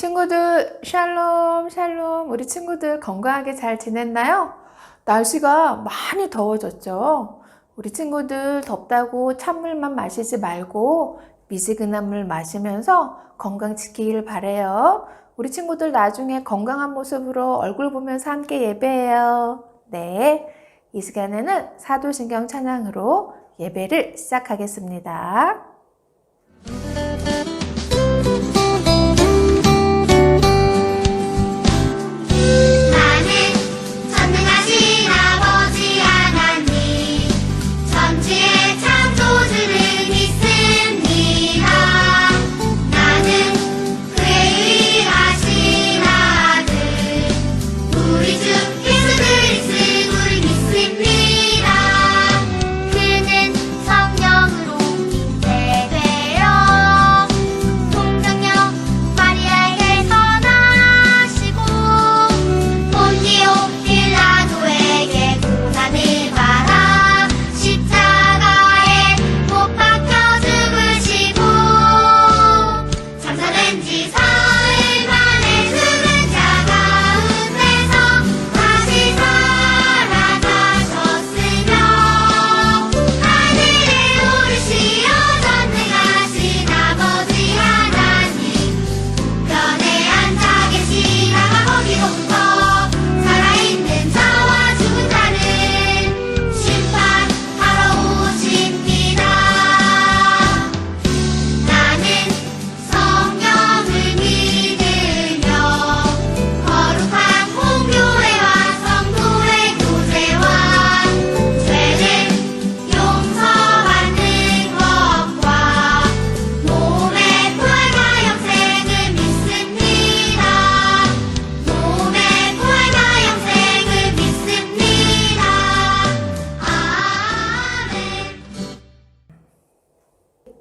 친구들 샬롬 샬롬. 우리 친구들 건강하게 잘 지냈나요? 날씨가 많이 더워졌죠. 우리 친구들 덥다고 찬물만 마시지 말고 미지근한 물 마시면서 건강 지키길 바래요. 우리 친구들 나중에 건강한 모습으로 얼굴 보면서 함께 예배해요. 네, 이 시간에는 사도신경 찬양으로 예배를 시작하겠습니다.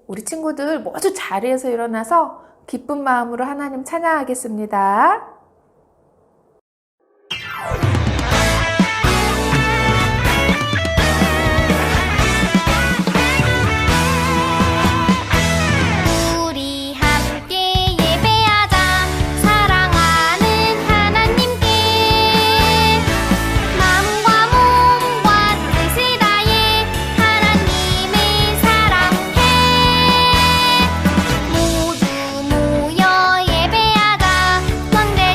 우리 친구들 모두 자리에서 일어나서 기쁜 마음으로 하나님 찬양하겠습니다. 왕대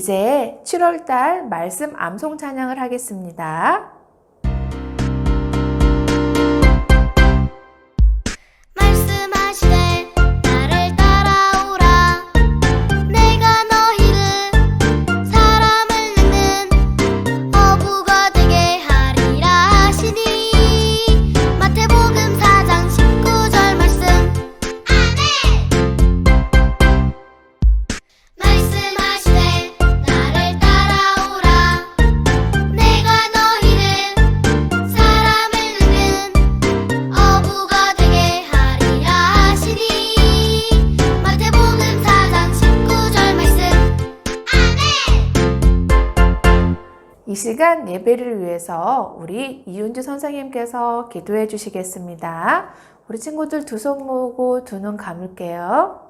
이제 7월달 말씀 암송 찬양을 하겠습니다. 말씀하시되 나를 따라오라. 내가 너희를 사람을 낳는 어부가 되게 하리라 하시니. 마태복음 4장 19절 말씀. 아멘. 말씀하시되 나를 따라오라. 내가 너희를 사람을 낳는 어부가 되게 하리라 하시니. 마태복음 4장 19절 말씀. 아멘. 이 시간 예배를 위해서 우리 이윤주 선생님께서 기도해 주시겠습니다. 우리 친구들 두 손 모으고 두 눈 감을게요.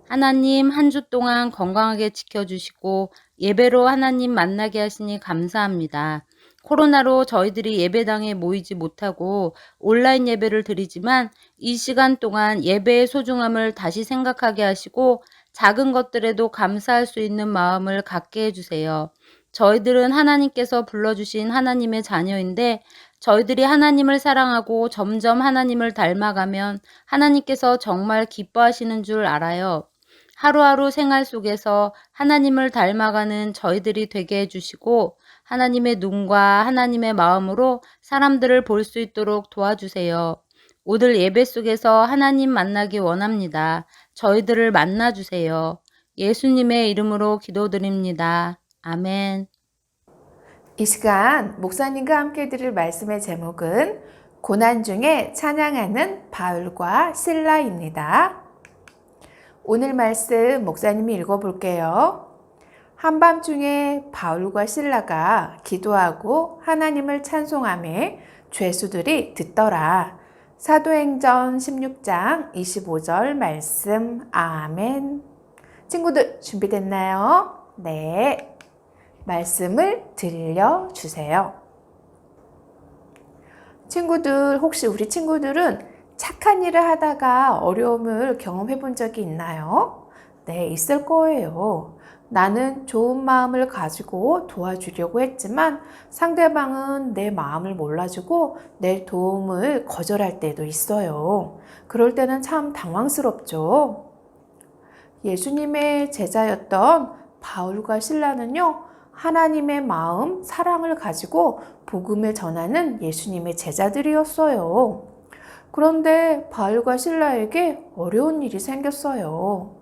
하나님, 한 주 동안 건강하게 지켜주시고 예배로 하나님 만나게 하시니 감사합니다. 코로나로 저희들이 예배당에 모이지 못하고 온라인 예배를 드리지만 이 시간 동안 예배의 소중함을 다시 생각하게 하시고 작은 것들에도 감사할 수 있는 마음을 갖게 해주세요. 저희들은 하나님께서 불러주신 하나님의 자녀인데 저희들이 하나님을 사랑하고 점점 하나님을 닮아가면 하나님께서 정말 기뻐하시는 줄 알아요. 하루하루 생활 속에서 하나님을 닮아가는 저희들이 되게 해주시고 하나님의 눈과 하나님의 마음으로 사람들을 볼 수 있도록 도와주세요. 오늘 예배 속에서 하나님 만나기 원합니다. 저희들을 만나주세요. 예수님의 이름으로 기도드립니다. 아멘. 이 시간 목사님과 함께 드릴 말씀의 제목은 고난 중에 찬양하는 바울과 실라입니다. 오늘 말씀 목사님이 읽어볼게요. 한밤중에 바울과 실라가 기도하고 하나님을 찬송하며 죄수들이 듣더라. 사도행전 16장 25절 말씀. 아멘. 친구들 준비됐나요? 네. 말씀을 들려주세요. 친구들, 혹시 우리 친구들은 착한 일을 하다가 어려움을 경험해 본 적이 있나요? 네, 있을 거예요. 나는 좋은 마음을 가지고 도와주려고 했지만 상대방은 내 마음을 몰라주고 내 도움을 거절할 때도 있어요. 그럴 때는 참 당황스럽죠. 예수님의 제자였던 바울과 실라는요, 하나님의 마음, 사랑을 가지고 복음을 전하는 예수님의 제자들이었어요. 그런데 바울과 실라에게 어려운 일이 생겼어요.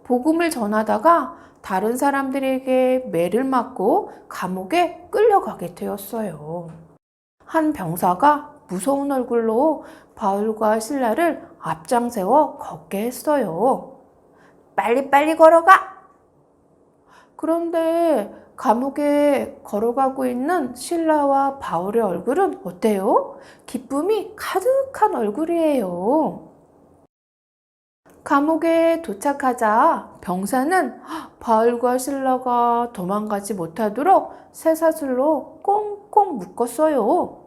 복음을 전하다가 다른 사람들에게 매를 맞고 감옥에 끌려가게 되었어요. 한 병사가 무서운 얼굴로 바울과 실라를 앞장세워 걷게 했어요. 빨리빨리 걸어가! 그런데 감옥에 걸어가고 있는 실라와 바울의 얼굴은 어때요? 기쁨이 가득한 얼굴이에요. 감옥에 도착하자 병사는 바울과 실라가 도망가지 못하도록 쇠사슬로 꽁꽁 묶었어요.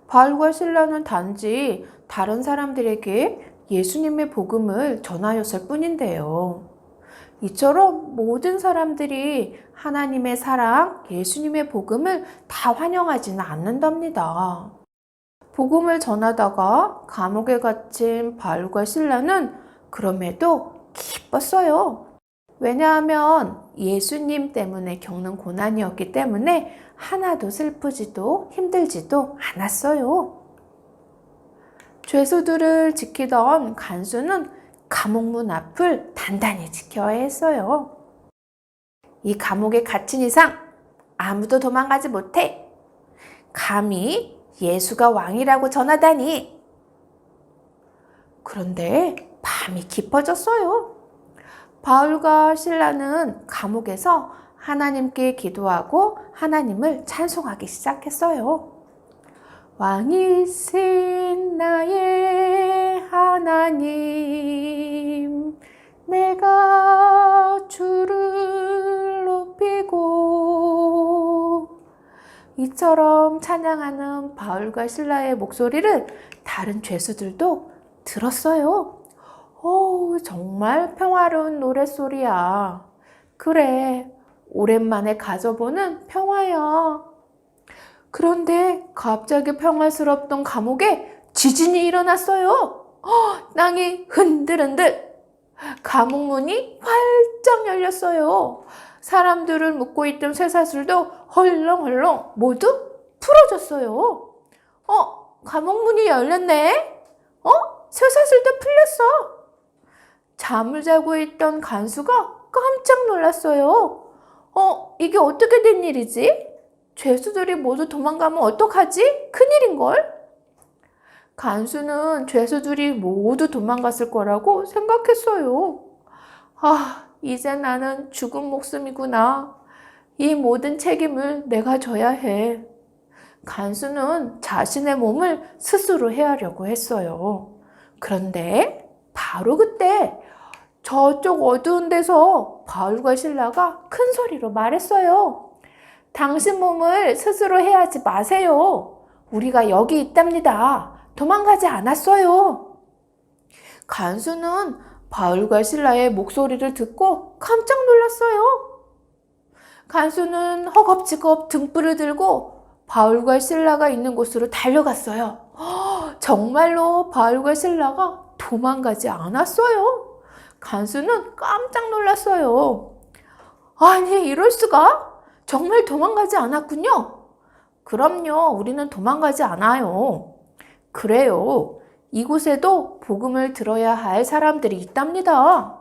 바울과 실라는 단지 다른 사람들에게 예수님의 복음을 전하였을 뿐인데요. 이처럼 모든 사람들이 하나님의 사랑, 예수님의 복음을 다 환영하지는 않는답니다. 복음을 전하다가 감옥에 갇힌 바울과 실라는 그럼에도 기뻤어요. 왜냐하면 예수님 때문에 겪는 고난이었기 때문에 하나도 슬프지도 힘들지도 않았어요. 죄수들을 지키던 간수는 감옥문 앞을 단단히 지켜야 했어요. 이 감옥에 갇힌 이상 아무도 도망가지 못해. 감히 예수가 왕이라고 전하다니. 그런데 밤이 깊어졌어요. 바울과 실라는 감옥에서 하나님께 기도하고 하나님을 찬송하기 시작했어요. 왕이신 나의 하나님, 내가 주를 높이고. 이처럼 찬양하는 바울과 실라의 목소리를 다른 죄수들도 들었어요. 오, 정말 평화로운 노랫소리야. 그래, 오랜만에 가져보는 평화야. 그런데 갑자기 평화스럽던 감옥에 지진이 일어났어요. 땅이 흔들흔들. 감옥 문이 활짝 열렸어요. 사람들을 묶고 있던 쇠사슬도 헐렁헐렁 모두 풀어졌어요. 감옥 문이 열렸네? 쇠사슬도 풀렸어. 잠을 자고 있던 간수가 깜짝 놀랐어요. 이게 어떻게 된 일이지? 죄수들이 모두 도망가면 어떡하지? 큰일인걸? 간수는 죄수들이 모두 도망갔을 거라고 생각했어요. 이제 나는 죽은 목숨이구나. 이 모든 책임을 내가 져야 해. 간수는 자신의 몸을 스스로 헤아려고 했어요. 그런데 바로 그때 저쪽 어두운 데서 바울과 실라가 큰 소리로 말했어요. 당신 몸을 스스로 해하지 마세요. 우리가 여기 있답니다. 도망가지 않았어요. 간수는 바울과 실라의 목소리를 듣고 깜짝 놀랐어요. 간수는 허겁지겁 등불을 들고 바울과 실라가 있는 곳으로 달려갔어요. 정말로 바울과 실라가 도망가지 않았어요. 간수는 깜짝 놀랐어요. 아니, 이럴 수가? 정말 도망가지 않았군요. 그럼요, 우리는 도망가지 않아요. 그래요. 이곳에도 복음을 들어야 할 사람들이 있답니다.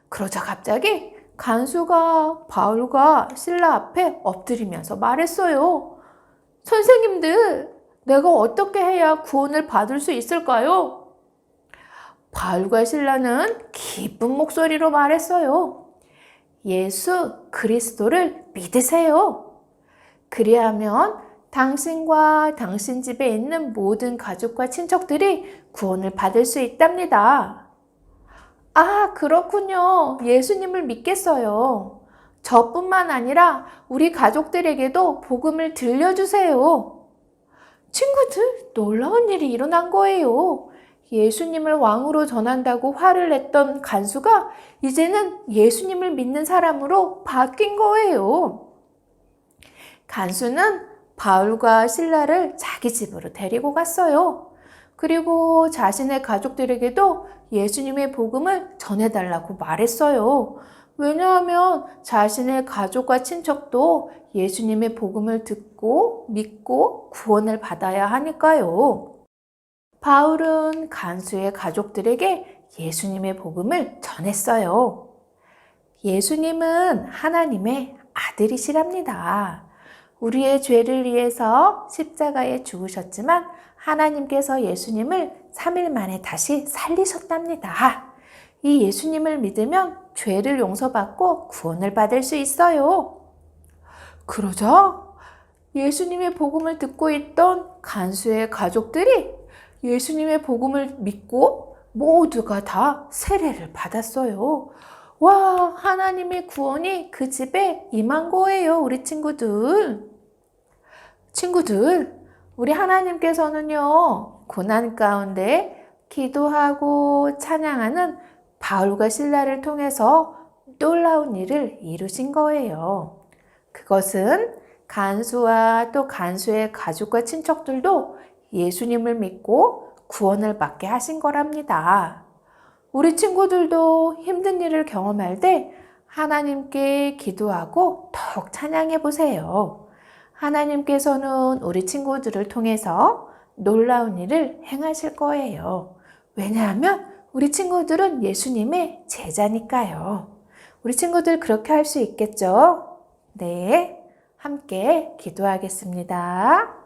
그러자 갑자기 간수가 바울과 실라 앞에 엎드리면서 말했어요. 선생님들, 내가 어떻게 해야 구원을 받을 수 있을까요? 바울과 실라는 기쁜 목소리로 말했어요. 예수 그리스도를 믿으세요. 그리하면 당신과 당신 집에 있는 모든 가족과 친척들이 구원을 받을 수 있답니다. 그렇군요. 예수님을 믿겠어요. 저뿐만 아니라 우리 가족들에게도 복음을 들려주세요. 친구들, 놀라운 일이 일어난 거예요. 예수님을 왕으로 전한다고 화를 냈던 간수가 이제는 예수님을 믿는 사람으로 바뀐 거예요. 간수는 바울과 실라를 자기 집으로 데리고 갔어요. 그리고 자신의 가족들에게도 예수님의 복음을 전해달라고 말했어요. 왜냐하면 자신의 가족과 친척도 예수님의 복음을 듣고 믿고 구원을 받아야 하니까요. 바울은 간수의 가족들에게 예수님의 복음을 전했어요. 예수님은 하나님의 아들이시랍니다. 우리의 죄를 위해서 십자가에 죽으셨지만 하나님께서 예수님을 3일 만에 다시 살리셨답니다. 이 예수님을 믿으면 죄를 용서받고 구원을 받을 수 있어요. 그러자 예수님의 복음을 듣고 있던 간수의 가족들이 예수님의 복음을 믿고 모두가 다 세례를 받았어요. 와, 하나님의 구원이 그 집에 임한 거예요, 우리 친구들. 친구들, 우리 하나님께서는요, 고난 가운데 기도하고 찬양하는 바울과 실라를 통해서 놀라운 일을 이루신 거예요. 그것은 간수와 또 간수의 가족과 친척들도 예수님을 믿고 구원을 받게 하신 거랍니다. 우리 친구들도 힘든 일을 경험할 때 하나님께 기도하고 더욱 찬양해 보세요. 하나님께서는 우리 친구들을 통해서 놀라운 일을 행하실 거예요. 왜냐하면 우리 친구들은 예수님의 제자니까요. 우리 친구들 그렇게 할 수 있겠죠? 네, 함께 기도하겠습니다.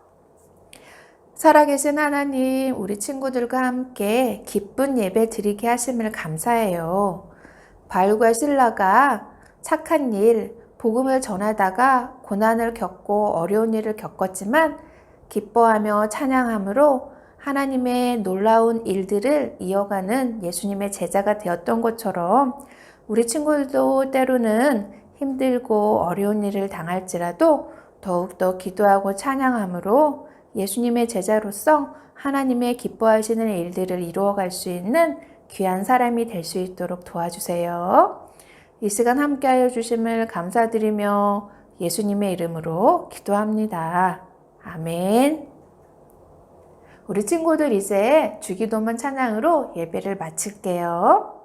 살아계신 하나님, 우리 친구들과 함께 기쁜 예배 드리게 하심을 감사해요. 바울과 실라가 착한 일, 복음을 전하다가 고난을 겪고 어려운 일을 겪었지만 기뻐하며 찬양함으로 하나님의 놀라운 일들을 이어가는 예수님의 제자가 되었던 것처럼 우리 친구들도 때로는 힘들고 어려운 일을 당할지라도 더욱더 기도하고 찬양함으로 예수님의 제자로서 하나님의 기뻐하시는 일들을 이루어갈 수 있는 귀한 사람이 될 수 있도록 도와주세요. 이 시간 함께하여 주심을 감사드리며 예수님의 이름으로 기도합니다. 아멘. 우리 친구들 이제 주기도문 찬양으로 예배를 마칠게요.